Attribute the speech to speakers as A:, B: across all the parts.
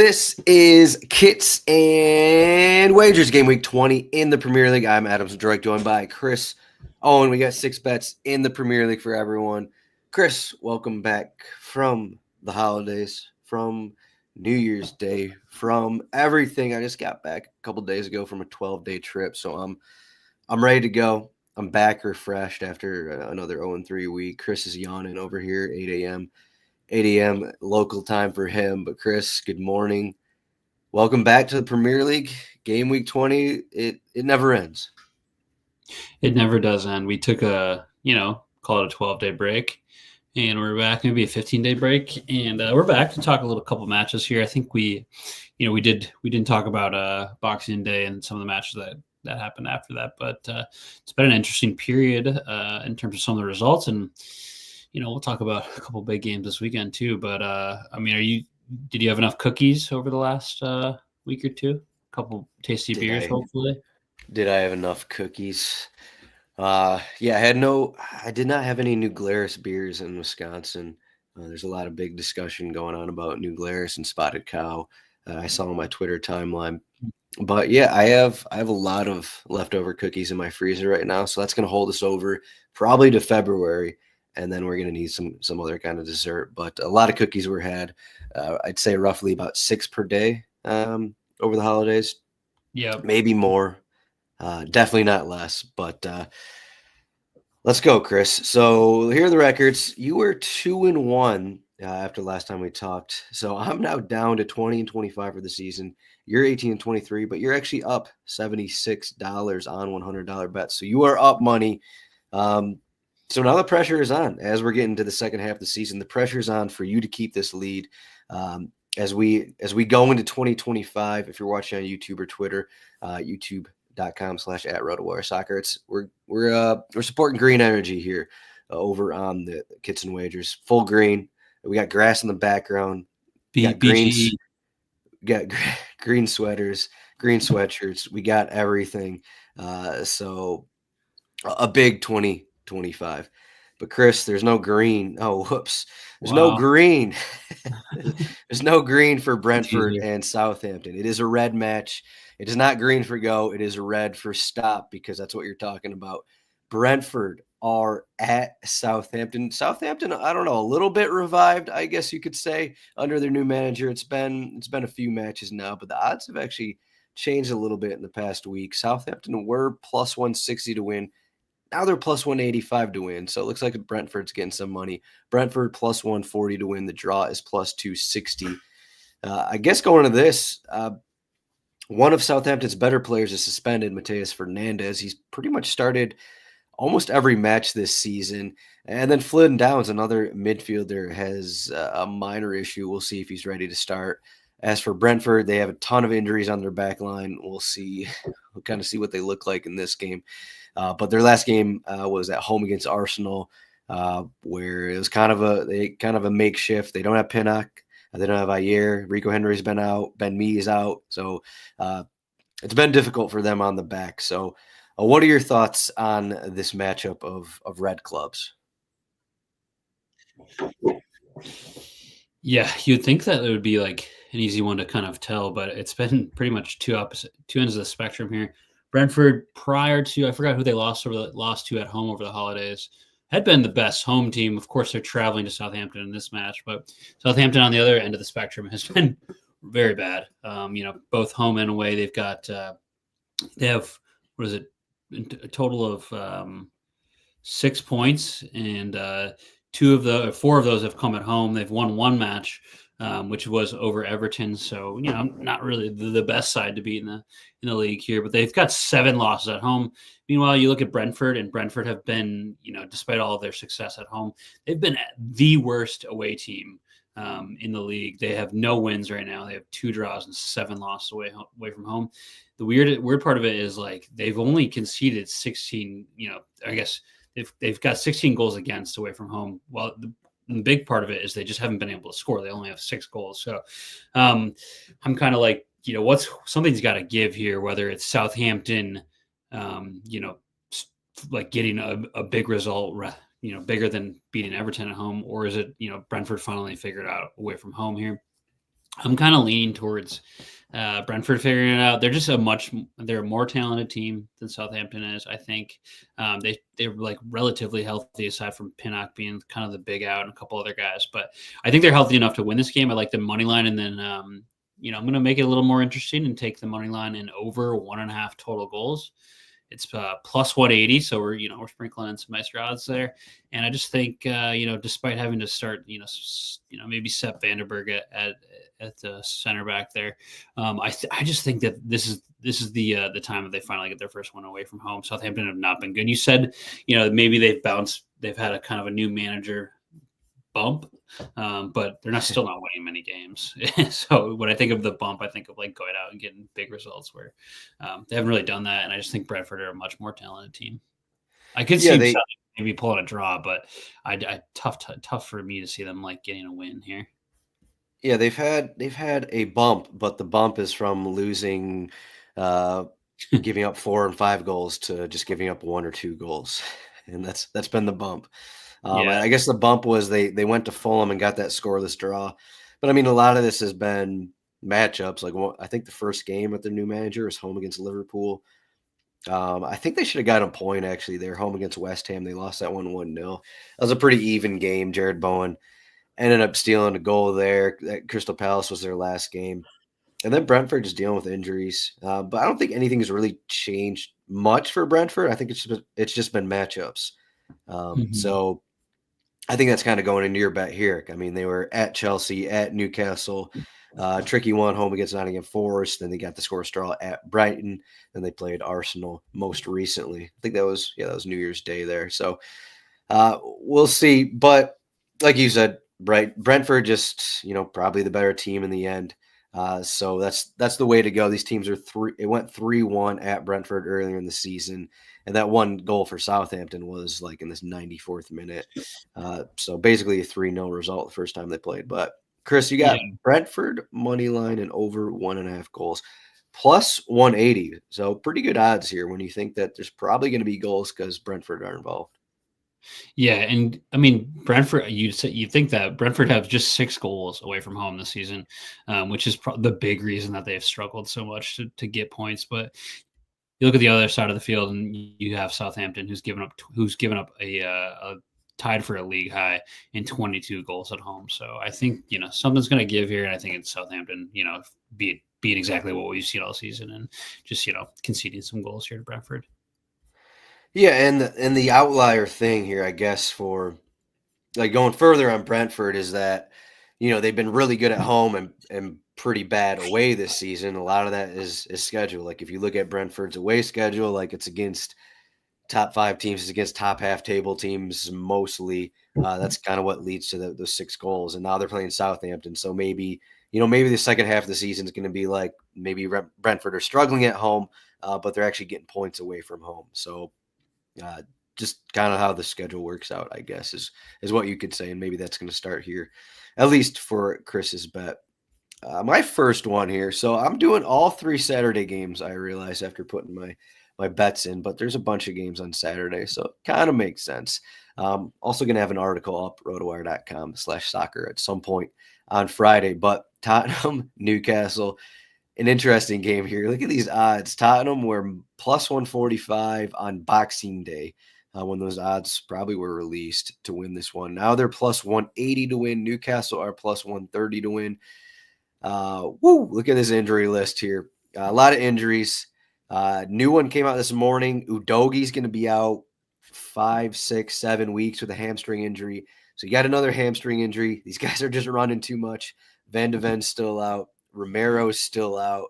A: This is Kits and Wagers Game Week 20 in the Premier League. I'm Adam Zdroik, joined by Chris Owen. We got 6 bets in the Premier League for everyone. Chris, welcome back from the holidays, from New Year's Day, from everything. I just got back a couple days ago from a 12-day trip, so I'm ready to go. I'm back refreshed after another 0-3 week. Chris is yawning over here, 8 a.m. local time for him. But Chris, good morning. Welcome back to the Premier League. Game week 20, it never ends.
B: It never does end. We took call it a 12-day break, and we're back, maybe a 15-day break, and we're back to talk a couple matches here. I think we didn't talk about Boxing Day and some of the matches that happened after that, but it's been an interesting period in terms of some of the results, and we'll talk about a couple big games this weekend too. But did you have enough cookies over the last week or two? A couple tasty beers, hopefully.
A: Did I have enough cookies? I did not have any New Glarus beers in Wisconsin. There's a lot of big discussion going on about New Glarus and Spotted Cow. I saw on my Twitter timeline. But yeah, I have a lot of leftover cookies in my freezer right now, so that's going to hold us over probably to February, and then we're going to need some other kind of dessert. But a lot of cookies were had. I'd say roughly about 6 per day over the holidays.
B: Yeah,
A: maybe more. Definitely not less. But let's go, Chris. So here are the records. You were 2-1 after last time we talked. So I'm now down to 20-25 for the season. You're 18-23, but you're actually up $76 on $100 bets. So you are up money. So now the pressure is on as we're getting to the second half of the season. The pressure is on for you to keep this lead as we go into 2025. If you're watching on YouTube or Twitter, youtube.com/@RotoWire Soccer. We're supporting green energy here over on the Kits and Wagers. Full green. We got grass in the background. We got greens. We got green sweaters, green sweatshirts. We got everything. So a big 2025. But Chris, there's no green. Oh, whoops. There's no green. There's no green for Brentford and Southampton. It is a red match. It is not green for go. It is red for stop, because that's what you're talking about. Brentford are at Southampton. Southampton, I don't know, a little bit revived, I guess you could say, under their new manager. It's been a few matches now, but the odds have actually changed a little bit in the past week. Southampton were plus 160 to win. Now they're plus 185 to win. So it looks like Brentford's getting some money. Brentford plus 140 to win. The draw is plus 260. I guess going to this, one of Southampton's better players is suspended, Mateus Fernandez. He's pretty much started almost every match this season. And then Flynn Downs, another midfielder, has a minor issue. We'll see if he's ready to start. As for Brentford, they have a ton of injuries on their back line. We'll see. We'll kind of see what they look like in this game. But their last game was at home against Arsenal, where it was kind of a makeshift. They don't have Pinnock. They don't have Ayer. Rico Henry's been out. Ben Mee is out. So it's been difficult for them on the back. So what are your thoughts on this matchup of red clubs?
B: Yeah, you'd think that it would be like an easy one to kind of tell, but it's been pretty much two ends of the spectrum here. Brentford, prior to, I forgot who they lost to at home over the holidays, had been the best home team. Of course, they're traveling to Southampton in this match, but Southampton on the other end of the spectrum has been very bad. Both home and away, they have, a total of 6 points, and 4 of those have come at home. They've won one match, which was over Everton. So, not really the best side to beat in the league here, but they've got 7 losses at home. Meanwhile, you look at Brentford, and Brentford have been, despite all of their success at home, they've been the worst away team in the league. They have no wins right now. They have 2 draws and 7 losses away from home. The weird part of it is, like, they've only conceded 16, I guess they've got 16 goals against away from home. Well, the big part of it is they just haven't been able to score. They only have 6 goals. So I'm kind of like, something's got to give here, whether it's Southampton, like getting a big result, bigger than beating Everton at home, or is it, Brentford finally figured out away from home here. I'm kind of leaning towards Brentford figuring it out. They're just they're a more talented team than Southampton is. I think they're like relatively healthy aside from Pinnock being kind of the big out and a couple other guys. But I think they're healthy enough to win this game. I like the money line, and then I'm going to make it a little more interesting and take the money line and over 1.5 total goals. It's plus 180, so we're sprinkling in some extra odds there, and I just think despite having to start maybe Sepp Vandenberg at the center back there, I just think that this is the time that they finally get their first one away from home. Southampton have not been good. You said maybe they've had a kind of a new manager bump, but they're still not winning many games. So when I think of the bump, I think of like going out and getting big results where they haven't really done that. And I just think Brentford are a much more talented team. I could see maybe pulling a draw, but tough for me to see them like getting a win here.
A: Yeah, they've had a bump, but the bump is from losing, giving up 4 and 5 goals to just giving up 1 or 2 goals, and that's been the bump. I guess the bump was they went to Fulham and got that scoreless draw. But I mean, a lot of this has been matchups. Like I think the first game with their new manager is home against Liverpool. I think they should have got a point actually. They're home against West Ham. They lost that 1-0. That was a pretty even game. Jared Bowen ended up stealing a goal there. That Crystal Palace was their last game. And then Brentford just dealing with injuries. But I don't think anything has really changed much for Brentford. I think it's just been matchups. So I think that's kind of going into your bet here. I mean, they were at Chelsea, at Newcastle, tricky one home against Nottingham Forest. Then they got the score draw at Brighton. Then they played Arsenal most recently. I think that was New Year's Day there. So we'll see. But like you said, Brentford just probably the better team in the end. So that's the way to go. These teams are it went 3-1 at Brentford earlier in the season. And that one goal for Southampton was like in this 94th minute. So basically a 3-0 result the first time they played. But Chris, you got Brentford money line and over 1.5 goals plus 180. So pretty good odds here when you think that there's probably going to be goals because Brentford are involved.
B: Yeah, and I mean Brentford. You think that Brentford have just 6 goals away from home this season, which is the big reason that they have struggled so much to get points. But you look at the other side of the field, and you have Southampton, who's given up a tied for a league high in 22 goals at home. So I think something's going to give here, and I think it's Southampton. Being exactly what we've seen all season, and just conceding some goals here to Brentford.
A: Yeah, and the outlier thing here, I guess, for like going further on Brentford is that they've been really good at home and pretty bad away this season. A lot of that is schedule. Like if you look at Brentford's away schedule, like it's against top 5 teams, it's against top half table teams mostly. That's kind of what leads to those 6 goals. And now they're playing Southampton, so maybe the second half of the season is going to be like maybe Brentford are struggling at home, but they're actually getting points away from home. So just kind of how the schedule works out, I guess, is what you could say. And maybe that's going to start here, at least for Chris's bet. My first one here. So I'm doing all 3 Saturday games, I realize, after putting my bets in, but there's a bunch of games on Saturday, so it kind of makes sense. Also going to have an article up, rotowire.com/soccer at some point on Friday. But Tottenham, Newcastle, an interesting game here. Look at these odds. Tottenham were plus 145 on Boxing Day when those odds probably were released to win this one. Now they're plus 180 to win. Newcastle are plus 130 to win. Look at this injury list here. A lot of injuries. New one came out this morning. Udogie's going to be out 5, 6, 7 weeks with a hamstring injury. So you got another hamstring injury. These guys are just running too much. Van de Ven's still out. Romero's still out.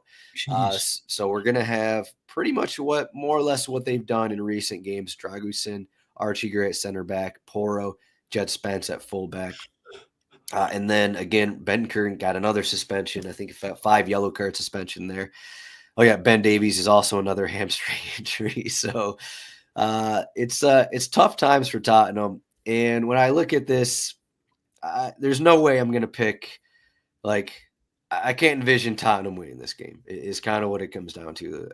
A: So we're going to have pretty much more or less what they've done in recent games. Dragusin, Archie Gray at center back, Porro, Jed Spence at fullback. And then again, Bentancur got another suspension. I think 5 yellow card suspension there. Oh yeah, Ben Davies is also another hamstring injury. So it's tough times for Tottenham. And when I look at this, there's no way I'm going to pick like. I can't envision Tottenham winning this game. Is kind of what it comes down to.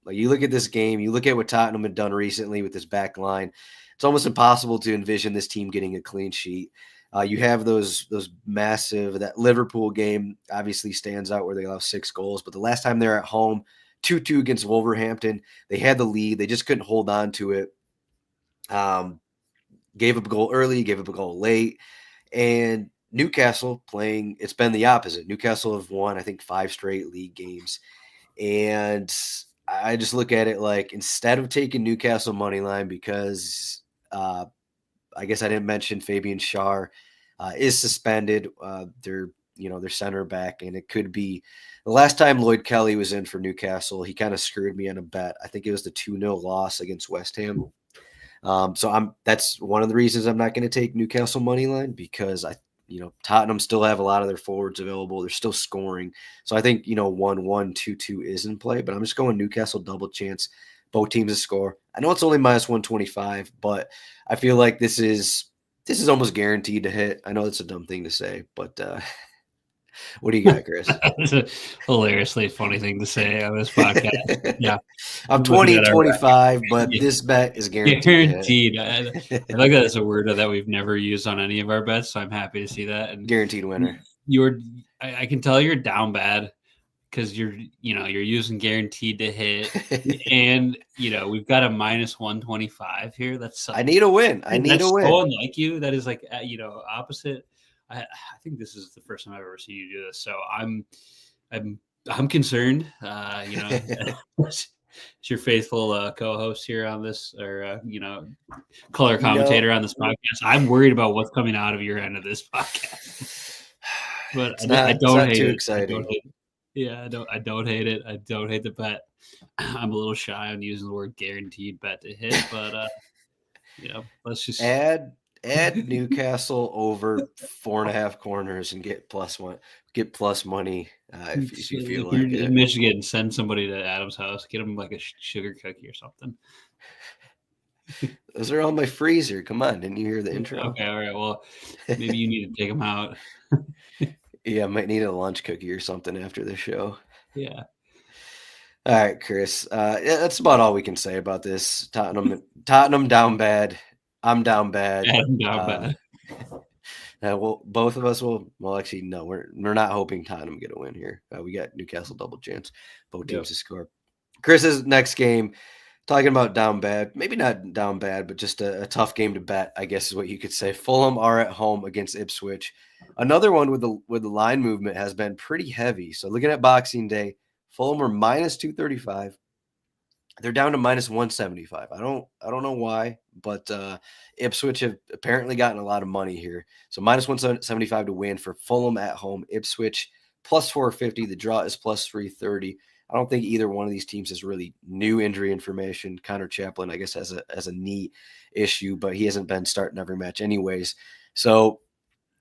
A: Like you look at this game, you look at what Tottenham had done recently with this back line. It's almost impossible to envision this team getting a clean sheet. You have those massive, that Liverpool game obviously stands out where they allow 6 goals. But the last time they're at home, 2-2 against Wolverhampton, they had the lead. They just couldn't hold on to it. Gave up a goal early, gave up a goal late. And Newcastle playing, it's been the opposite. Newcastle have won, I think, 5 straight league games. And I just look at it like, instead of taking Newcastle money line, because I guess I didn't mention Fabian Schär is suspended. Their center back, and it could be the last time Lloyd Kelly was in for Newcastle. He kind of screwed me on a bet. I think it was the 2-0 loss against West Ham. So that's one of the reasons I'm not going to take Newcastle money line, because Tottenham still have a lot of their forwards available. They're still scoring. So I think, 1-1, 2-2 is in play, but I'm just going Newcastle double chance. Both teams to score. I know it's only minus 125, but I feel like this is almost guaranteed to hit. I know it's a dumb thing to say, but what do you got, Chris?
B: It's a hilariously funny thing to say on this podcast. Yeah.
A: I'm 20-25, but this bet is guaranteed.
B: I like that as a word that we've never used on any of our bets, so I'm happy to see that. And
A: guaranteed winner.
B: I can tell you're down bad because you're using guaranteed to hit, and we've got a minus 125 here. That's
A: I need a win. I need a win.
B: So unlike you. That is like opposite. I think this is the first time I've ever seen you do this, so I'm concerned. It's your faithful co-host here on this, or color commentator on this podcast. I'm worried about what's coming out of your end of this podcast, but I don't hate it.
A: Exciting.
B: I don't hate it. I don't hate the bet. I'm a little shy on using the word guaranteed bet to hit, but let's just
A: add Newcastle over 4.5 corners and get plus money if you feel like it.
B: In Michigan, send somebody to Adam's house, get him like a sugar cookie or something.
A: Those are on my freezer. Come on, didn't you hear the intro?
B: Okay, all right. Well, maybe you need to take them out.
A: Yeah, I might need a lunch cookie or something after the show.
B: Yeah.
A: All right, Chris. That's about all we can say about this. Tottenham down bad. I'm down bad.
B: I'm down bad.
A: Well, both of us will. Well, actually, no. We're not hoping Tottenham get a win here. We got Newcastle double chance. Both teams to score. Chris's next game, talking about down bad. Maybe not down bad, but just a tough game to bet, I guess is what you could say. Fulham are at home against Ipswich. Another one with the line movement has been pretty heavy. So looking at Boxing Day, Fulham are minus 235. They're down to minus 175. I don't know why, but Ipswich have apparently gotten a lot of money here. So minus 175 to win for Fulham at home. Ipswich plus 450. The draw is plus 330. I don't think either one of these teams has really new injury information. Connor Chaplin, I guess, has a knee issue, but he hasn't been starting every match anyways. So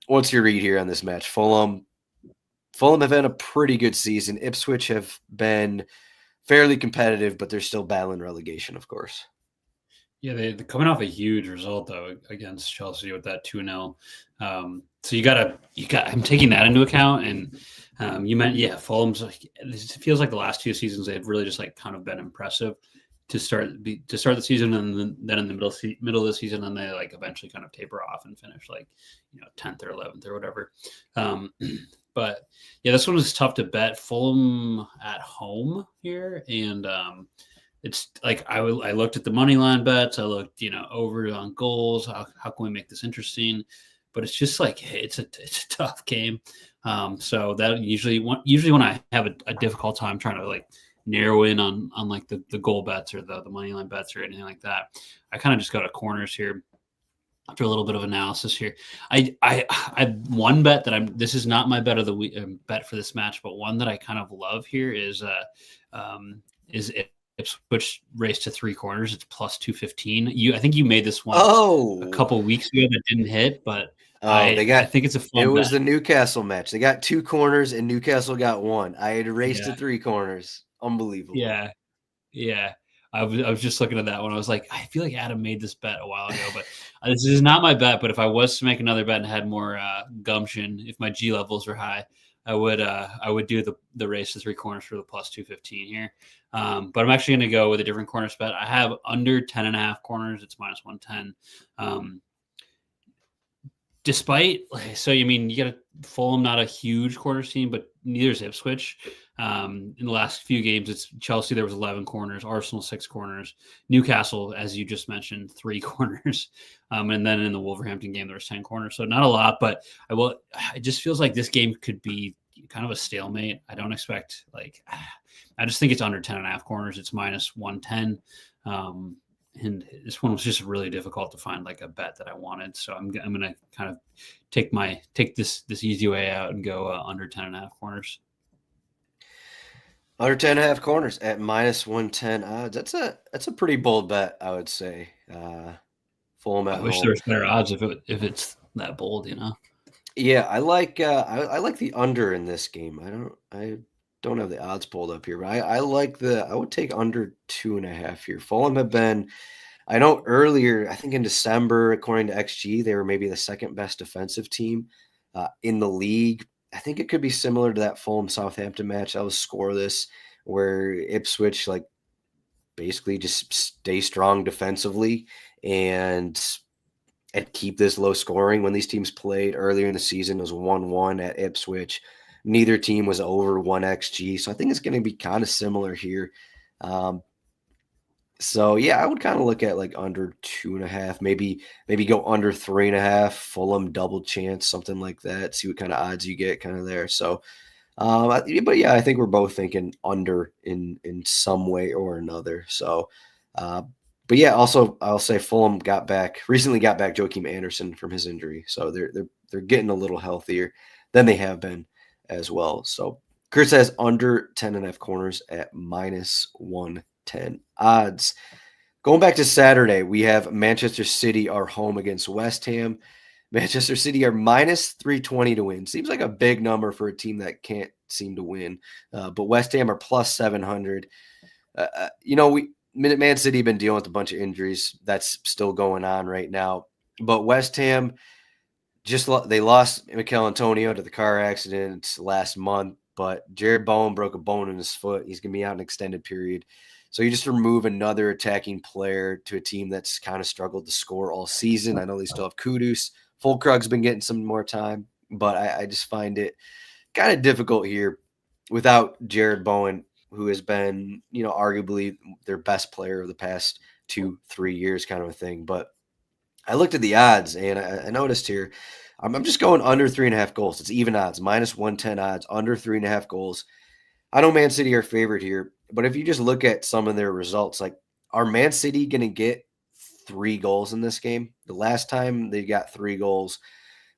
A: what's your read here on this match? Fulham have had a pretty good season. Ipswich have been fairly competitive, but they're still battling relegation, of course.
B: Yeah, they're coming off a huge result though against Chelsea with that 2-0. So you got. I'm taking that into account, and you meant Fulham's. It feels like the last 2 seasons they've really just like kind of been impressive to start the season, and then in the middle of the season, and they like eventually kind of taper off and finish like 10th or 11th or whatever. But yeah, this one is tough to bet. Fulham at home here, and it's like I looked at the money line bets. I looked, over on goals. How can we make this interesting? But it's just like it's a tough game. So that usually when I have a difficult time trying to like narrow in on like the goal bets or the money line bets or anything like that, I kind of just go to corners here. After a little bit of analysis here, I one bet that this is not my bet of the week bet for this match, but one that I kind of love here is Ipswich race to 3 corners. It's plus 215. I think you made this one a couple weeks ago that didn't hit, but I think it's a fun.
A: It was the Newcastle match. They got 2 corners and Newcastle got 1. I had raced to 3 corners. Unbelievable.
B: Yeah. I was just looking at that one. I was like, I feel like Adam made this bet a while ago, but this is not my bet. But if I was to make another bet and had more gumption, if my G levels were high, I would do the race to 3 corners for the plus 215 here. But I'm actually going to go with a different corners bet. I have under 10.5 corners. It's minus 110. despite, so you mean you got a Fulham, not a huge corners team, but neither is Ipswich. In the last few games, it's Chelsea. There was 11 corners, Arsenal 6 corners, Newcastle, as you just mentioned, 3 corners, and then in the Wolverhampton game there was 10 corners. So not a lot, but it just feels like this game could be kind of a stalemate. I don't expect I just think it's under 10.5 corners. It's minus 110. And this one was just really difficult to find like a bet that I wanted. So I'm going to kind of take this easy way out and go under 10.5 corners.
A: Under 10.5 corners at minus 110 odds. That's a pretty bold bet, I would say. Fulham at home.
B: I wish there was better odds if it's that bold,
A: Yeah, I like the under in this game. I don't have the odds pulled up here, but I would take under 2.5 here. Fulham have been, I know earlier, I think in December, according to XG, they were maybe the second best defensive team in the league. I think it could be similar to that Fulham Southampton match. That was scoreless, where Ipswich basically just stay strong defensively and keep this low scoring. When these teams played earlier in the season, it was 1-1 at Ipswich. Neither team was over 1 XG. So I think it's going to be kind of similar here. So yeah, I would kind of look at under 2.5, maybe go under 3.5, Fulham double chance, something like that. See what kind of odds you get kind of there. So, but yeah, I think we're both thinking under in some way or another. So, but yeah, also I'll say Fulham recently got back Joachim Andersen from his injury. So they're getting a little healthier than they have been as well. So Chris has under 10.5 corners at minus 110 odds. Going back to Saturday, we have Manchester City are home against West Ham. Manchester City are minus 320 to win. Seems like a big number for a team that can't seem to win. But West Ham are plus 700. Man City been dealing with a bunch of injuries. That's still going on right now. But West Ham, they lost Mikel Antonio to the car accident last month, but Jared Bowen broke a bone in his foot. He's going to be out an extended period. So you just remove another attacking player to a team that's kind of struggled to score all season. I know they still have Kudus. Fulkrug's been getting some more time, but I just find it kind of difficult here without Jared Bowen, who has been, arguably their best player of the past 2-3 years kind of a thing. But I looked at the odds and I noticed here, I'm just going under 3.5 goals. It's even odds, minus 110 odds, under 3.5 goals. I know Man City are favored here, but if you just look at some of their results, are Man City going to get 3 goals in this game? The last time they got 3 goals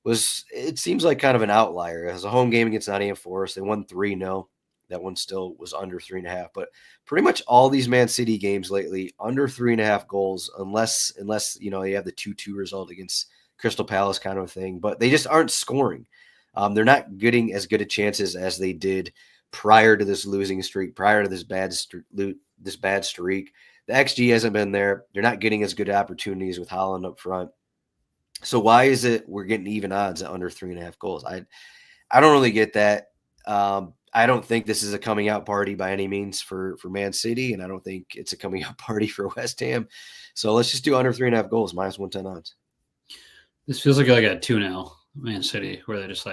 A: it seems like kind of an outlier. It was a home game against Nottingham Forest. They won 3-0. That one still was under 3.5, but pretty much all these Man City games lately under 3.5 goals, unless you have the 2-2 result against Crystal Palace kind of a thing, but they just aren't scoring. They're not getting as good of chances as they did prior to this losing streak, prior to this bad streak. The XG hasn't been there. They're not getting as good opportunities with Haaland up front. So why is it we're getting even odds at under 3.5 goals? I don't really get that. I don't think this is a coming out party by any means for Man City, and I don't think it's a coming out party for West Ham. So let's just do under 3.5 goals, minus 110 odds.
B: This feels like a 2-0 Man City, where they're just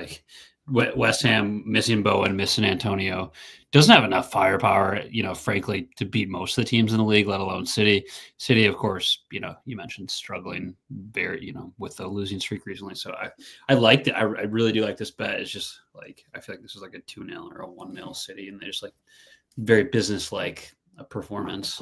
B: West Ham missing Bowen, missing Antonio, doesn't have enough firepower, frankly, to beat most of the teams in the league, let alone City. City, of course, you mentioned struggling very, with the losing streak recently. So I liked it. I really do like this bet. It's just I feel like this is a 2-0 or a 1-0 City, and they just very business-like performance.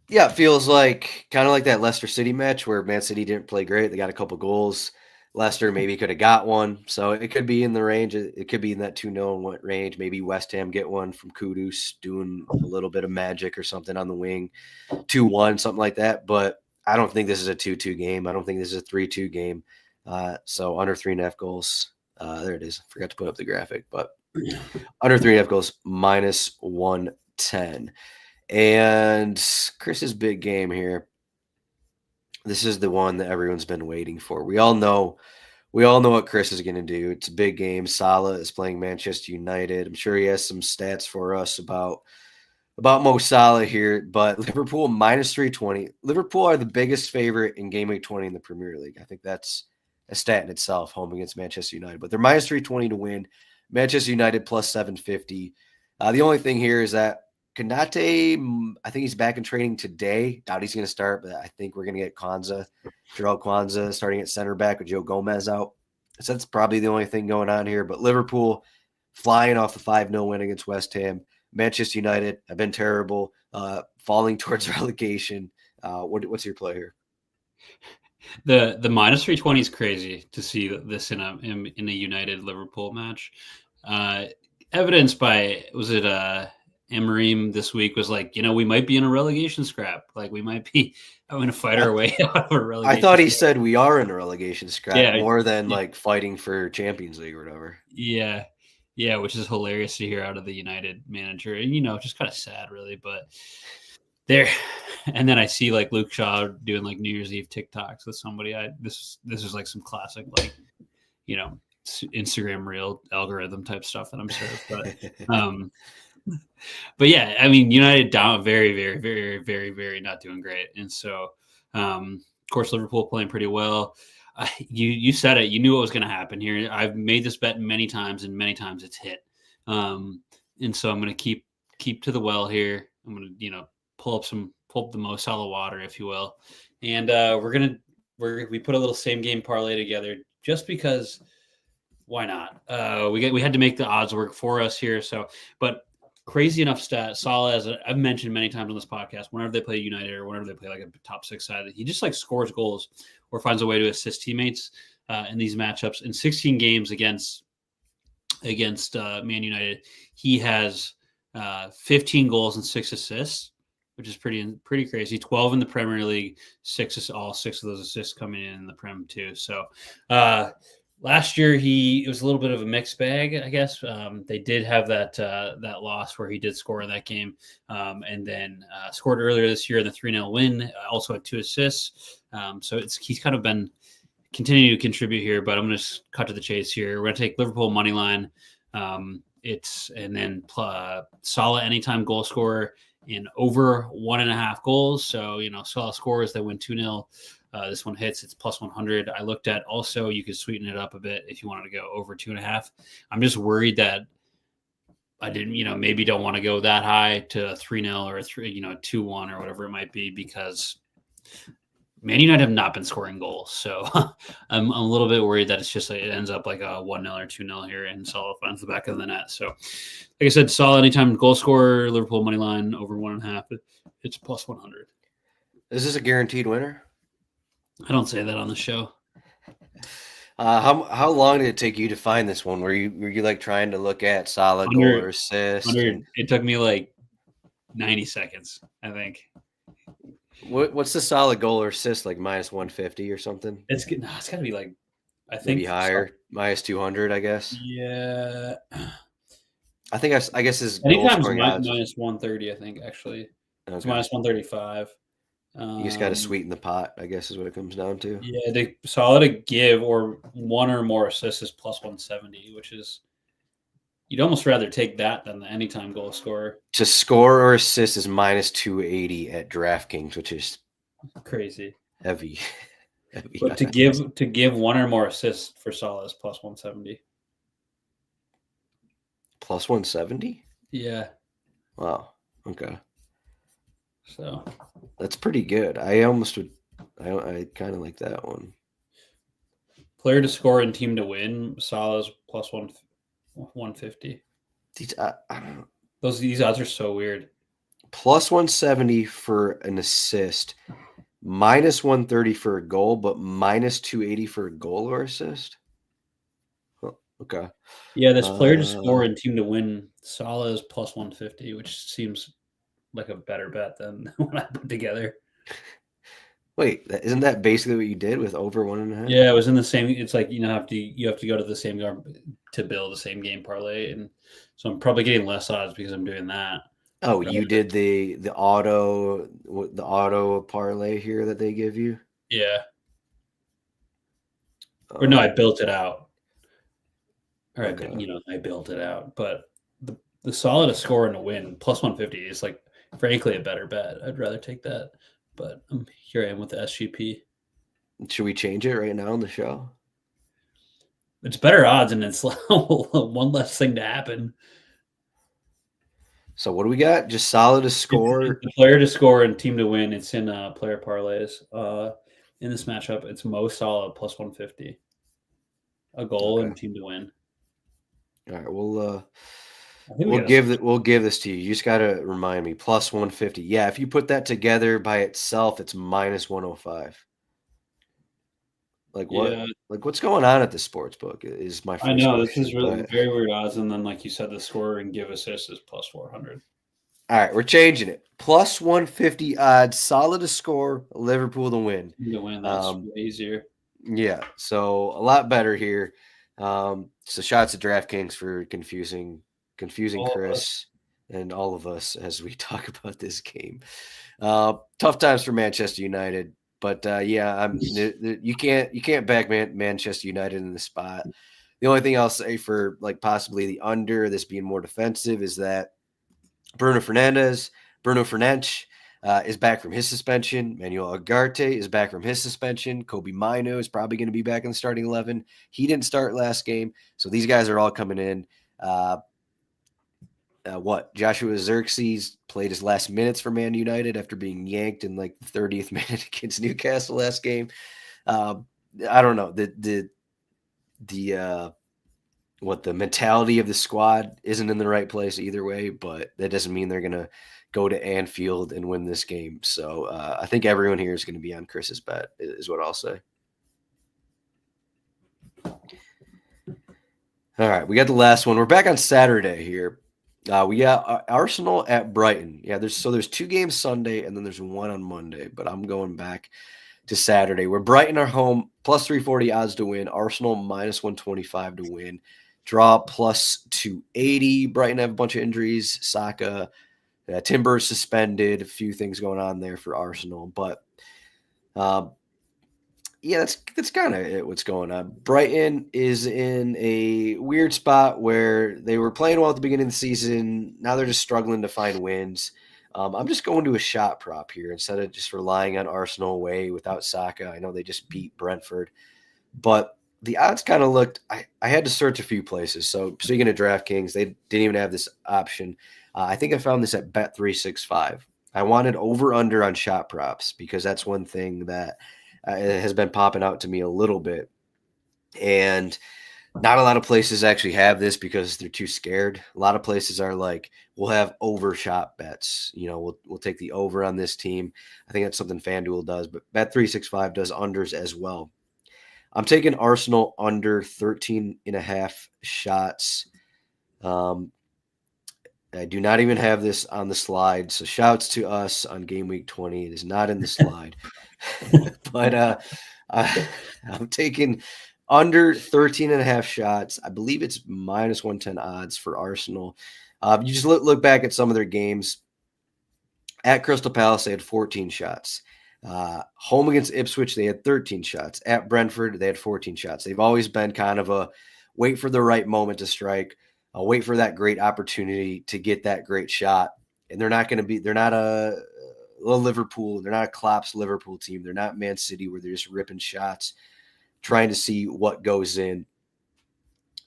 A: Yeah, it feels kind of like that Leicester City match where Man City didn't play great. They got a couple goals. Leicester maybe could have got one. So it could be in the range. It could be in that 2-0 range. Maybe West Ham get one from Kudus doing a little bit of magic or something on the wing. 2-1, something like that. But I don't think this is a 2-2 game. I don't think this is a 3-2 game. So under 3.5 goals. There it is. Forgot to put up the graphic. But under 3.5 goals, minus 110. And Chris's big game here. This is the one that everyone's been waiting for. We all know what Chris is going to do. It's a big game. Salah is playing Manchester United. I'm sure he has some stats for us about about Mo Salah here, but Liverpool minus 320. Liverpool are the biggest favorite in Game Week 20 in the Premier League. I think that's a stat in itself, home against Manchester United. But they're minus 320 to win. Manchester United plus 750. The only thing here is that Konate, I think he's back in training today. Doubt he's going to start, but I think we're going to get Jarrell Kwanzaa starting at center back with Joe Gomez out. So that's probably the only thing going on here. But Liverpool flying off the 5-0 win against West Ham. Manchester United have been terrible, falling towards relegation. What's your play here?
B: The minus 320 is crazy to see this in a United Liverpool match. Evidenced by, was it Emery this week was like, we might be in a relegation scrap. Like we might be going to fight our way out of a relegation.
A: I thought he said we are in a relegation scrap more than like fighting for Champions League or whatever.
B: Yeah. Yeah, which is hilarious to hear out of the United manager. And, just kind of sad, really. But there, and then I see like Luke Shaw doing like New Year's Eve TikToks with somebody. This is like some classic, like, Instagram reel algorithm type stuff that I'm sure of. But yeah, I mean, United down very, very, very, very, very not doing great. And so, of course, Liverpool playing pretty well. You said it. You knew what was going to happen here. I've made this bet many times, and many times it's hit. And so I'm going to keep to the well here. I'm going to pull up the Mo Salah water, if you will, and we put a little same game parlay together just because. Why not? We had to make the odds work for us here. So, but crazy enough stat, Salah, as I've mentioned many times on this podcast, whenever they play United or whenever they play like a top 6 side, he just like scores goals or finds a way to assist teammates in these matchups. In 16 games against Man United, he has 15 goals and 6 assists, which is pretty crazy. 12 in the Premier League, all 6 of those assists coming in the Prem too. So last year it was a little bit of a mixed bag, I guess. They did have that loss where he did score in that game, and then scored earlier this year in the 3-0 win. Also had 2 assists. So he's kind of been continuing to contribute here. But I'm going to cut to the chase here. We're going to take Liverpool money line. And then Salah anytime goal scorer in over 1.5 goals. So Salah scores, they win 2-0. This one hits, it's plus 100. I looked at also, you could sweeten it up a bit if you wanted to go over 2.5. I'm just worried that I didn't, maybe don't want to go that high to 3-0 or 2-1 or whatever it might be, because Man United have not been scoring goals. So I'm a little bit worried that it's just like it ends up like a 1-0 or 2-0 here and Salah finds the back of the net. So like I said, Salah anytime goal scorer, Liverpool money line over 1.5. It's plus 100.
A: Is this a guaranteed winner?
B: I don't say that on the show.
A: How long did it take you to find this one? Were you like trying to look at solid goal or assist?
B: It took me like 90 seconds, I think.
A: What's the solid goal or assist, like minus 150 or something?
B: It's got to be like, I think
A: maybe higher, minus 200, I guess.
B: Yeah.
A: I guess his
B: anytime minus 130, I think, actually. It's minus 135.
A: You just got to sweeten the pot, I guess, is what it comes down to.
B: Yeah, Salah to give or one or more assists is plus 170, which is you'd almost rather take that than the anytime goal scorer.
A: To score or assist is minus 280 at DraftKings, which is
B: crazy.
A: Heavy.
B: But to give one or more assists for Salah is plus 170.
A: Plus 170?
B: Yeah.
A: Wow. Okay.
B: So
A: that's pretty good. I kind of like that one.
B: Player to score and team to win, Salah's plus 150.
A: I don't know.
B: These odds are so weird.
A: Plus 170 for an assist, minus 130 for a goal, but minus 280 for a goal or assist. Oh, okay.
B: Yeah, this player to score and team to win, Salah is plus 150, which seems like a better bet than what I put together.
A: Wait, isn't that basically what you did with over 1.5?
B: Yeah, it was in the same. It's like you have to go to the same to build the same game parlay, and so I'm probably getting less odds because I'm doing that.
A: Oh, you did the auto parlay here that they give you?
B: Yeah. Or no, I built it out. All right, okay. I built it out, but the Salah to score and a win plus 150 is like frankly a better bet. I'd rather take that. But here I am with the SGP.
A: Should we change it right now on the show?
B: It's better odds, and it's one less thing to happen.
A: So what do we got? Just solid to score.
B: It's the player to score and team to win. It's in player parlays. In this matchup, it's Mo Salah plus 150. A goal and team to win.
A: All right, we'll give this to you. You just got to remind me. Plus 150. Yeah, if you put that together by itself, it's minus 105. Like what? Yeah. Like what's going on at the sports book is my first
B: I know
A: question,
B: this is really very weird odds, and then like you said, the scorer and give assist is plus 400.
A: All right, we're changing it. Plus 150 odds, solid to score, Liverpool to win.
B: To win, that's way easier.
A: Yeah, so a lot better here. So shots at DraftKings for confusing Chris and all of us as we talk about this game. Tough times for Manchester United, but you can't back Manchester United in the spot. The only thing I'll say for like possibly the under, this being more defensive, is that Bruno Fernandes is back from his suspension. Manuel Ugarte is back from his suspension. Kobe Mino is probably going to be back in the starting 11. He didn't start last game, so these guys are all coming in. Joshua Zirkzee played his last minutes for Man United after being yanked in like the 30th minute against Newcastle last game. I don't know. The mentality of the squad isn't in the right place either way, but that doesn't mean they're going to go to Anfield and win this game. So I think everyone here is going to be on Chris's bet is what I'll say. All right, we got the last one. We're back on Saturday here. We got Arsenal at Brighton. Yeah, there's 2 games Sunday and then there's one on Monday, but I'm going back to Saturday. Where Brighton are home, plus 340 odds to win. Arsenal minus 125 to win. Draw plus 280. Brighton have a bunch of injuries. Saka, Timber suspended. A few things going on there for Arsenal, but that's kind of it. What's going on? Brighton is in a weird spot where they were playing well at the beginning of the season. Now they're just struggling to find wins. I'm just going to a shot prop here instead of just relying on Arsenal away without Saka. I know they just beat Brentford, but the odds kind of looked – I had to search a few places. So speaking of DraftKings, they didn't even have this option. I think I found this at Bet365. I wanted over-under on shot props because that's one thing that has been popping out to me a little bit. And not a lot of places actually have this because they're too scared. A lot of places are like, we'll have overshot bets. We'll take the over on this team. I think that's something FanDuel does, but Bet365 does unders as well. I'm taking Arsenal under 13.5 shots. I do not even have this on the slide. So shouts to us on Gameweek 20. It is not in the slide. But I'm taking under 13.5 shots. I believe it's minus 110 odds for Arsenal. You just look back at some of their games. At Crystal Palace, they had 14 shots. Home against Ipswich, they had 13 shots. At Brentford, they had 14 shots. They've always been kind of a wait for the right moment to strike. Wait for that great opportunity to get that great shot. And they're not a Liverpool. They're not a Klopp's Liverpool team. They're not Man City where they're just ripping shots, trying to see what goes in.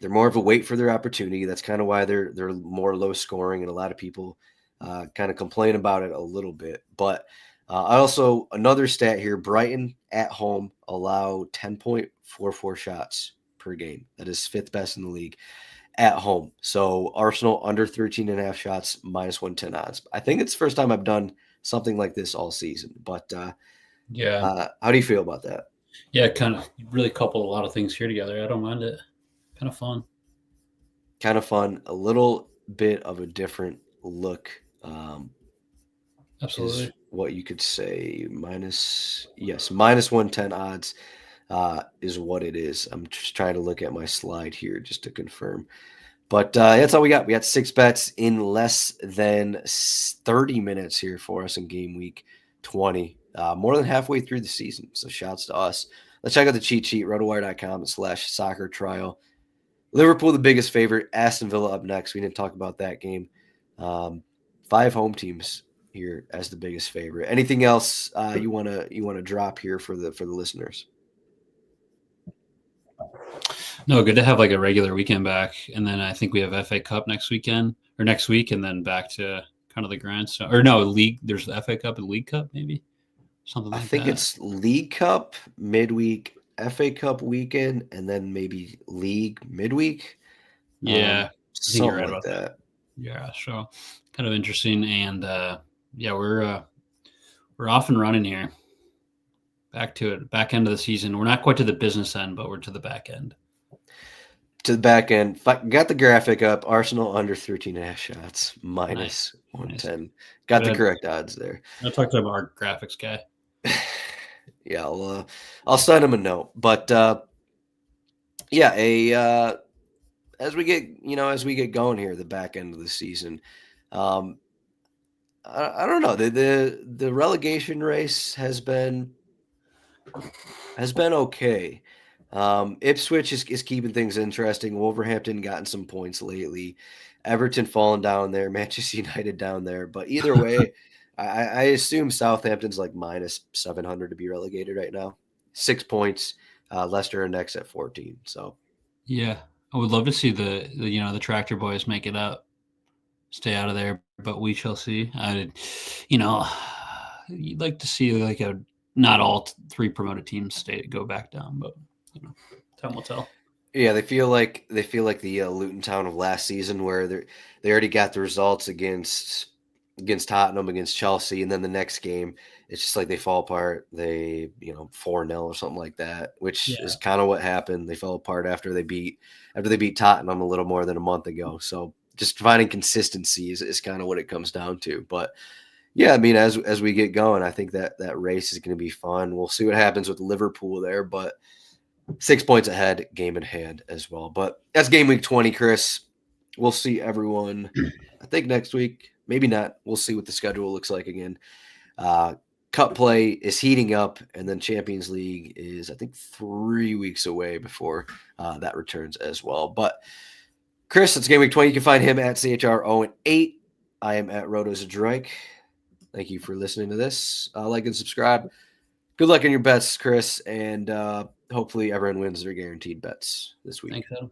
A: They're more of a wait for their opportunity. That's kind of why they're more low scoring, and a lot of people kind of complain about it a little bit. But another stat here, Brighton at home allow 10.44 shots per game. That is 5th best in the league at home. So Arsenal under 13.5 shots, minus 110 odds. I think it's the first time I've done something like this all season. But how do you feel about that?
B: Yeah, kind of really coupled a lot of things here together. I don't mind it. Kind of fun. A little bit of a different look. Absolutely.
A: Is what you could say. Minus 110 odds is what it is. I'm just trying to look at my slide here just to confirm. But that's all we got. We got 6 bets in less than 30 minutes here for us in game week 20. More than halfway through the season. So shouts to us. Let's check out the cheat sheet, rotowire.com/soccer trial. Liverpool, the biggest favorite. Aston Villa up next. We didn't talk about that game. 5 home teams here as the biggest favorite. Anything else you wanna drop here for the listeners?
B: No, good to have like a regular weekend back, and then I think we have FA Cup next week, and then back to kind of the grindstone. Or no, league. There's the FA Cup and League Cup, maybe something like that.
A: I think it's League Cup midweek, FA Cup weekend, and then maybe League midweek.
B: Yeah, I think you're right
A: like
B: about that. Yeah, so kind of interesting, and yeah, we're off and running here. Back to it, back end of the season. We're not quite to the business end, but we're to the back end.
A: To the back end, got the graphic up. Arsenal under 13.5 shots, minus 110. Nice. Got the correct odds there.
B: I'll talk to our graphics guy.
A: Yeah, I'll send him a note. But yeah, as we get going here, the back end of the season, I don't know. The relegation race has been okay. Ipswich is keeping things interesting. Wolverhampton gotten some points lately. Everton falling down there. Manchester United down there. But either way, I assume Southampton's like minus 700 to be relegated right now. 6 points. Leicester are next at 14. So
B: yeah, I would love to see the tractor boys make it up, stay out of there. But we shall see. You'd like to see like not all 3 promoted teams go back down, but time will tell.
A: Yeah, they feel like the Luton Town of last season, where they already got the results against Tottenham, against Chelsea, and then the next game it's just like they fall apart. They 4-0 or something like that, which is kind of what happened. They fell apart after they beat Tottenham a little more than a month ago. So just finding consistency is kind of what it comes down to. But yeah, I mean, as we get going, I think that race is going to be fun. We'll see what happens with Liverpool there, but 6 points ahead, game in hand as well. But that's game week 20, Chris. We'll see everyone, I think, next week. Maybe not. We'll see what the schedule looks like again. Cup play is heating up, and then Champions League is, I think, 3 weeks away before that returns as well. But Chris, it's game week 20. You can find him at CHR08. I am at RotoZdroik. Thank you for listening to this. Like and subscribe. Good luck in your bets, Chris, and hopefully everyone wins their guaranteed bets this week.
B: Thanks, Adam.